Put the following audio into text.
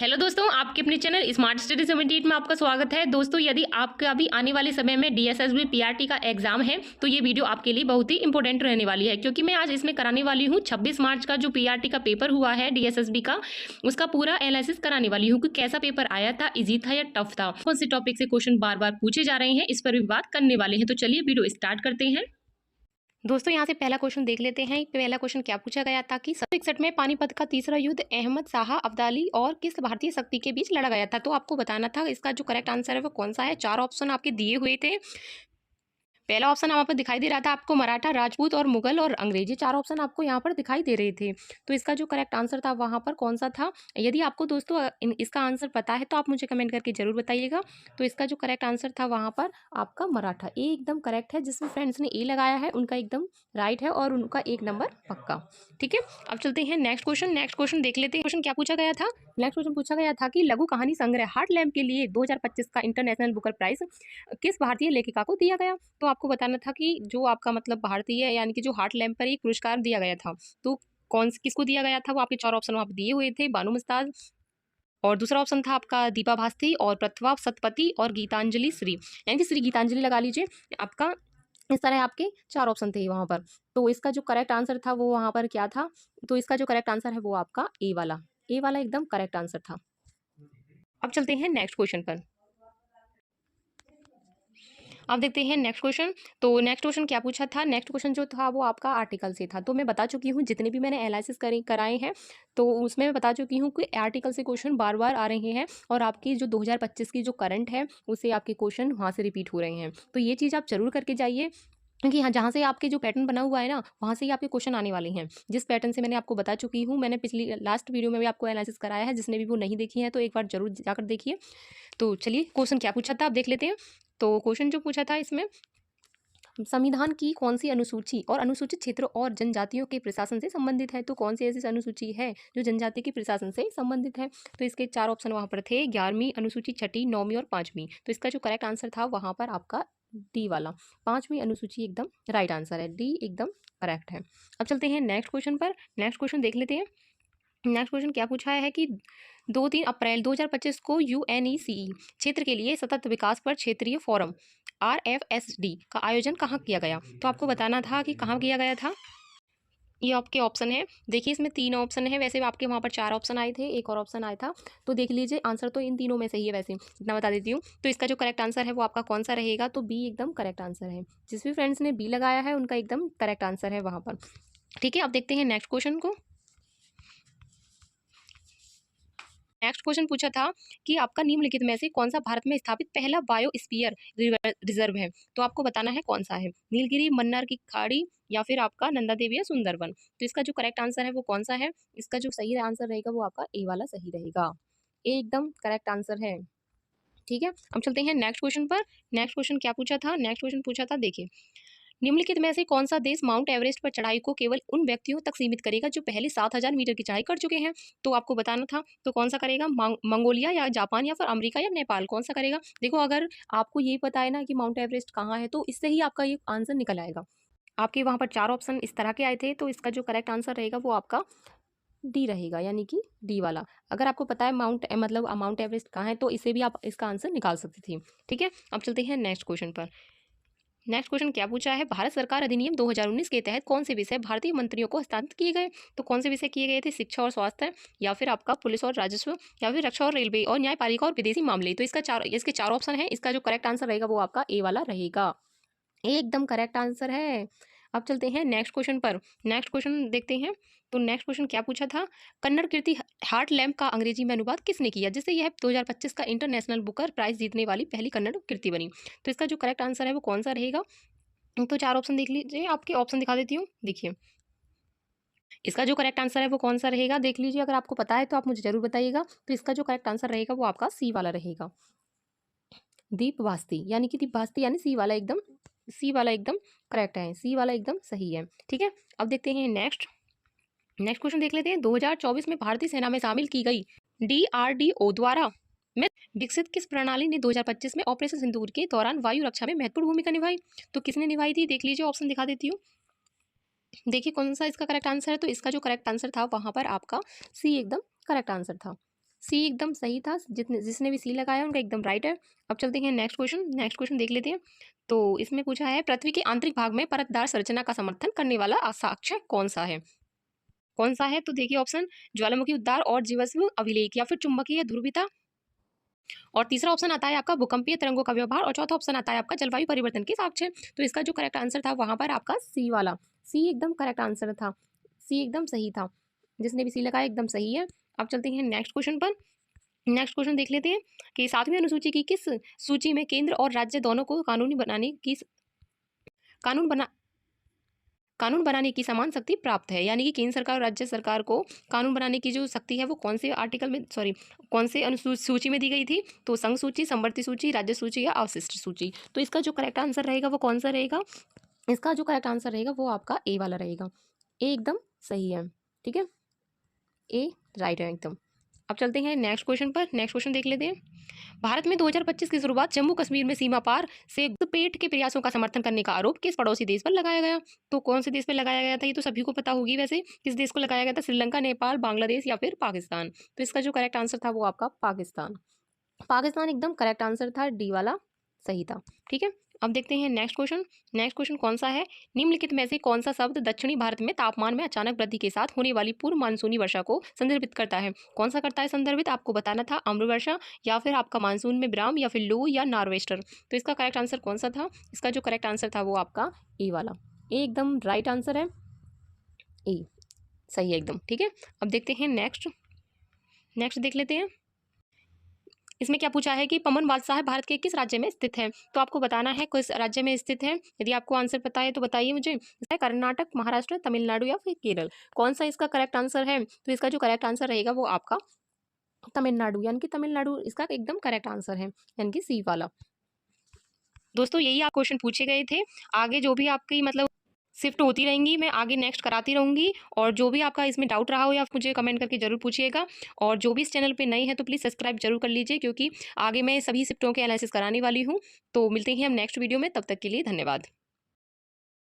Hello दोस्तों, आपके अपने चैनल स्मार्ट स्टडी 78 में आपका स्वागत है। दोस्तों, यदि आपका अभी आने वाले समय में डीएसएसबी पीआरटी का एग्जाम है तो ये वीडियो आपके लिए बहुत ही इंपॉर्टेंट रहने वाली है, क्योंकि मैं आज इसमें कराने वाली हूँ 26 मार्च का जो पीआरटी का पेपर हुआ है डीएसएसबी का, उसका पूरा एनालिसिस कराने वाली हूँ कि कैसा पेपर आया था, इजी था या टफ था, कौन से टॉपिक से क्वेश्चन बार बार पूछे जा रहे हैं, इस पर भी बात करने वाले हैं। तो चलिए वीडियो स्टार्ट करते हैं। दोस्तों, यहाँ से पहला क्वेश्चन देख लेते हैं। पहला क्वेश्चन क्या पूछा गया था कि 1961 में पानीपत का तीसरा युद्ध अहमद शाह अब्दाली और किस भारतीय शक्ति के बीच लड़ा गया था। तो आपको बताना था इसका जो करेक्ट आंसर है वो कौन सा है। चार ऑप्शन आपके दिए हुए थे। पहला ऑप्शन वहाँ पर दिखाई दे रहा था आपको मराठा, राजपूत और मुगल और अंग्रेजी। चार ऑप्शन आपको यहाँ पर दिखाई दे रहे थे। तो इसका जो करेक्ट आंसर था वहाँ पर कौन सा था। यदि आपको दोस्तों इसका आंसर पता है तो आप मुझे कमेंट करके जरूर बताइएगा। तो इसका जो करेक्ट आंसर था वहाँ पर आपका मराठा, ए एकदम करेक्ट है। जिसमें फ्रेंड्स ने ए लगाया है उनका एकदम राइट है और उनका एक नंबर पक्का। ठीक है, अब चलते हैं नेक्स्ट क्वेश्चन। नेक्स्ट क्वेश्चन देख लेते हैं। क्वेश्चन क्या पूछा गया था। नेक्स्ट क्वेश्चन पूछा गया था कि लघु कहानी संग्रह हार्ट लैम्प के लिए 2025 का इंटरनेशनल बुकर प्राइज किस भारतीय लेखिका को दिया गया। तो आपको बताना था कि जो आपका मतलब भारतीय यानी कि जो हार्ट लैम्प पर एक पुरस्कार दिया गया था तो किसको दिया गया था। वो आपके चार ऑप्शन वहाँ पे दिए हुए थे, बानू मुस्ताज, और दूसरा ऑप्शन था आपका दीपा भास्ती और प्रतिभा सतपति और गीतांजलि श्री, यानी कि श्री गीतांजलि लगा लीजिए आपका। इस तरह आपके चार ऑप्शन थे वहाँ पर। तो इसका जो करेक्ट आंसर था वो वहाँ पर क्या था। तो इसका जो करेक्ट आंसर है वो आपका ए वाला, ए वाला एकदम करेक्ट आंसर था। अब चलते हैं नेक्स्ट क्वेश्चन पर। अब देखते हैं नेक्स्ट क्वेश्चन। तो नेक्स्ट क्वेश्चन क्या पूछा था। नेक्स्ट क्वेश्चन जो था वो आपका आर्टिकल से था। तो मैं बता चुकी हूँ जितने भी मैंने एनालिसिस कराए हैं तो उसमें मैं बता चुकी हूँ कि आर्टिकल से क्वेश्चन बार बार आ रहे हैं और आपकी जो 2025 की जो करंट है उसे आपके क्वेश्चन वहाँ से रिपीट हो रहे हैं। तो ये चीज़ आप जरूर करके जाइए, क्योंकि हाँ जहाँ से आपके जो पैटर्न बना हुआ है ना वहाँ से ही आपके क्वेश्चन आने वाले हैं। जिस पैटर्न से मैंने आपको बता चुकी हूँ, मैंने पिछली लास्ट वीडियो में भी आपको एनालिसिस कराया है। जिसने भी वो नहीं देखी है तो एक बार जरूर जाकर देखिए। तो चलिए क्वेश्चन क्या पूछा था आप देख लेते हैं। तो क्वेश्चन जो पूछा था इसमें संविधान की कौन सी अनुसूची और अनुसूचित क्षेत्रों और जनजातियों के प्रशासन से संबंधित है। तो कौन सी ऐसी अनुसूची है जो जनजाति के प्रशासन से संबंधित है। तो इसके चार ऑप्शन वहाँ पर थे, 11वीं अनुसूची, 6ठी, 9वीं और 5वीं। तो इसका जो करेक्ट आंसर था वहाँ पर आपका डी वाला 5वीं अनुसूची एकदम राइट आंसर है, डी एकदम करेक्ट है। अब चलते हैं नेक्स्ट क्वेश्चन पर। नेक्स्ट क्वेश्चन देख लेते हैं। नेक्स्ट क्वेश्चन क्या पूछा है कि 2-3 अप्रैल 2025 को यूएनईसीई क्षेत्र के लिए सतत विकास पर क्षेत्रीय फोरम आरएफएसडी का आयोजन कहाँ किया गया। तो आपको बताना था कि कहाँ किया गया था। ये आपके ऑप्शन है। देखिए इसमें 3 ऑप्शन है, वैसे आपके वहाँ पर 4 ऑप्शन आए थे, एक और ऑप्शन आया था। तो देख लीजिए आंसर तो इन तीनों में से ही है। वैसे इतना बता देती हूँ। तो इसका जो करेक्ट आंसर है वो आपका कौन सा रहेगा। तो बी एकदम करेक्ट आंसर है। जिस भी फ्रेंड्स ने बी लगाया है उनका एकदम करेक्ट आंसर है वहाँ पर। ठीक है, अब देखते हैं नेक्स्ट क्वेश्चन को। नेक्स्ट क्वेश्चन पूछा था कि आपका निम्नलिखित में से कौन सा भारत में स्थापित पहला बायोस्फीयर रिजर्व है। तो आपको बताना है कौन सा है, नीलगिरी, मन्नार की खाड़ी या फिर आपका नंदा देवी या सुंदरवन। तो इसका जो करेक्ट आंसर है वो कौन सा है। इसका जो सही आंसर रहेगा वो आपका ए वाला सही रहेगा, ए एकदम करेक्ट आंसर है। ठीक है, अब चलते हैं नेक्स्ट क्वेश्चन पर। नेक्स्ट क्वेश्चन क्या पूछा था। नेक्स्ट क्वेश्चन पूछा था, देखिए निम्नलिखित में से कौन सा देश माउंट एवरेस्ट पर चढ़ाई को केवल उन व्यक्तियों तक सीमित करेगा जो पहले 7000 मीटर की चढ़ाई कर चुके हैं। तो आपको बताना था तो कौन सा करेगा, मंगोलिया या जापान या फिर अमेरिका या नेपाल, कौन सा करेगा। देखो अगर आपको ये पता है ना कि माउंट एवरेस्ट कहाँ है तो इससे ही आपका ये आंसर निकल आएगा। आपके वहाँ पर 4 ऑप्शन इस तरह के आए थे तो इसका जो करेक्ट आंसर रहेगा वो आपका डी रहेगा, यानी कि डी वाला। अगर आपको पता है माउंट एवरेस्ट कहाँ है तो इसे भी आप इसका आंसर निकाल सकती थी। ठीक है, अब चलते हैं नेक्स्ट क्वेश्चन पर। नेक्स्ट क्वेश्चन क्या पूछा है, भारत सरकार अधिनियम 2019 के तहत कौन से विषय भारतीय मंत्रियों को हस्तांतरित किए गए। तो कौन से विषय किए गए थे, शिक्षा और स्वास्थ्य या फिर आपका पुलिस और राजस्व या फिर रक्षा और रेलवे और न्यायपालिका और विदेशी मामले। तो इसके चार ऑप्शन है। इसका जो करेक्ट आंसर रहेगा वो आपका ए वाला रहेगा, ए एकदम करेक्ट आंसर है। अब चलते हैं नेक्स्ट क्वेश्चन पर। नेक्स्ट क्वेश्चन देखते हैं। तो नेक्स्ट क्वेश्चन क्या पूछा था, कन्नड़ कीर्ति हार्ट लैम्प का अंग्रेजी में अनुवाद किसने किया जिससे यह 2025 का इंटरनेशनल बुकर प्राइज जीतने वाली पहली कन्नड़ कीर्ति बनी। तो इसका जो करेक्ट आंसर है वो कौन सा रहेगा। तो 4 ऑप्शन देख लीजिए, आपके ऑप्शन दिखा देती हूँ। देखिए इसका जो करेक्ट आंसर है वो कौन सा रहेगा देख लीजिए। अगर आपको पता है तो आप मुझे जरूर बताइएगा। तो इसका जो करेक्ट आंसर रहेगा वो आपका सी वाला रहेगा, दीप भास्ती, यानी कि दीप भास्ती यानी सी वाला एकदम करेक्ट है, सी वाला एकदम सही है। ठीक है, अब देखते हैं नेक्स्ट क्वेश्चन देख लेते हैं। 2024 में भारतीय सेना में शामिल की गई डीआरडीओ द्वारा में विकसित किस प्रणाली ने 2025 में ऑपरेशन सिंदूर के दौरान वायु रक्षा में महत्वपूर्ण भूमिका निभाई। तो किसने निभाई थी देख लीजिए, ऑप्शन दिखा देती हूँ। देखिए कौन सा इसका करेक्ट आंसर है। तो इसका जो करेक्ट आंसर था वहां पर आपका सी एकदम करेक्ट आंसर था। सी एकदम सही था, जिसने भी सी लगाया उनका एकदम राइट है। अब चलते हैं नेक्स्ट क्वेश्चन देख लेते हैं। तो इसमें पूछा है पृथ्वी के आंतरिक भाग में परतदार संरचना का समर्थन करने वाला अक्षांश कौन सा है? कौन सा है? तो देखिए ऑप्शन, ज्वालामुखी उद्गार और जीवाश्म अभिलेख या फिर चुंबकीय ध्रुवीयता। और तीसरा ऑप्शन आता है आपका भूकंपीय तरंगों का व्यवहार और चौथा ऑप्शन आता है आपका जलवायु परिवर्तन के साक्ष्य। तो इसका जो करेक्ट आंसर था वहां पर आपका सी वाला, सी एकदम करेक्ट आंसर था, सी एकदम सही था, जिसने भी सी लगाया एकदम सही है। अब चलते हैं नेक्स्ट क्वेश्चन पर। नेक्स्ट क्वेश्चन देख लेते हैं कि 7वीं अनुसूची की किस सूची में केंद्र और राज्य दोनों को कानून बना कानून बनाने की समान शक्ति प्राप्त है। यानी कि केंद्र सरकार और राज्य सरकार को कानून बनाने की जो शक्ति है वो कौन से आर्टिकल में, सॉरी, कौन से अनुसूची में दी गई थी? तो संघ सूची, समवर्ती सूची, राज्य सूची या अवशिष्ट सूची। तो इसका जो करेक्ट आंसर रहेगा वो कौन सा रहेगा? इसका जो करेक्ट आंसर रहेगा वो आपका ए वाला रहेगा, ए एकदम सही है, ठीक है, ए राइट है एकदम। अब चलते हैं नेक्स्ट क्वेश्चन पर। नेक्स्ट क्वेश्चन देख लेते हैं। भारत में 2025 की शुरुआत जम्मू कश्मीर में सीमा पार से घुसपैठ के प्रयासों का समर्थन करने का आरोप किस पड़ोसी देश पर लगाया गया? तो कौन से देश पर लगाया गया था? ये तो सभी को पता होगी वैसे, किस देश को लगाया गया था? श्रीलंका, नेपाल, बांग्लादेश या फिर पाकिस्तान। तो इसका जो करेक्ट आंसर था वो आपका पाकिस्तान, पाकिस्तान एकदम करेक्ट आंसर था, डी वाला सही था, ठीक है। अब देखते हैं नेक्स्ट क्वेश्चन। नेक्स्ट क्वेश्चन कौन सा है? निम्नलिखित में से कौन सा शब्द दक्षिणी भारत में तापमान में अचानक वृद्धि के साथ होने वाली पूर्व मानसूनी वर्षा को संदर्भित करता है? कौन सा करता है संदर्भित? आपको बताना था, अम्र वर्षा या फिर आपका मानसून में विराम या फिर लू या नॉर्वेस्टर। तो इसका करेक्ट आंसर कौन सा था? इसका जो करेक्ट आंसर था वो आपका ए वाला, ए एकदम राइट आंसर है, ए सही है एकदम, ठीक है। अब देखते हैं नेक्स्ट देख लेते हैं। इसमें क्या पूछा है कि पमन बादशाह भारत के किस राज्य में स्थित है? तो आपको बताना है किस राज्य में स्थित है। यदि आपको आंसर पता है तो बताइए मुझे। इसका कर्नाटक, महाराष्ट्र, तमिलनाडु या फिर केरल, कौन सा इसका करेक्ट आंसर है? तो इसका जो करेक्ट आंसर रहेगा वो आपका तमिलनाडु, यानी कि तमिलनाडु इसका एकदम करेक्ट आंसर है, यानी कि सी वाला। दोस्तों यही आप क्वेश्चन पूछे गए थे। आगे जो भी आपकी मतलब शिफ्ट होती रहेंगी, मैं आगे नेक्स्ट कराती रहूँगी। और जो भी आपका इसमें डाउट रहा हो या मुझे कमेंट करके जरूर पूछिएगा। और जो भी इस चैनल पे नए हैं तो प्लीज़ सब्सक्राइब जरूर कर लीजिए, क्योंकि आगे मैं सभी शिफ्टों के एनालिसिस कराने वाली हूँ। तो मिलते हैं हम नेक्स्ट वीडियो में, तब तक के लिए धन्यवाद।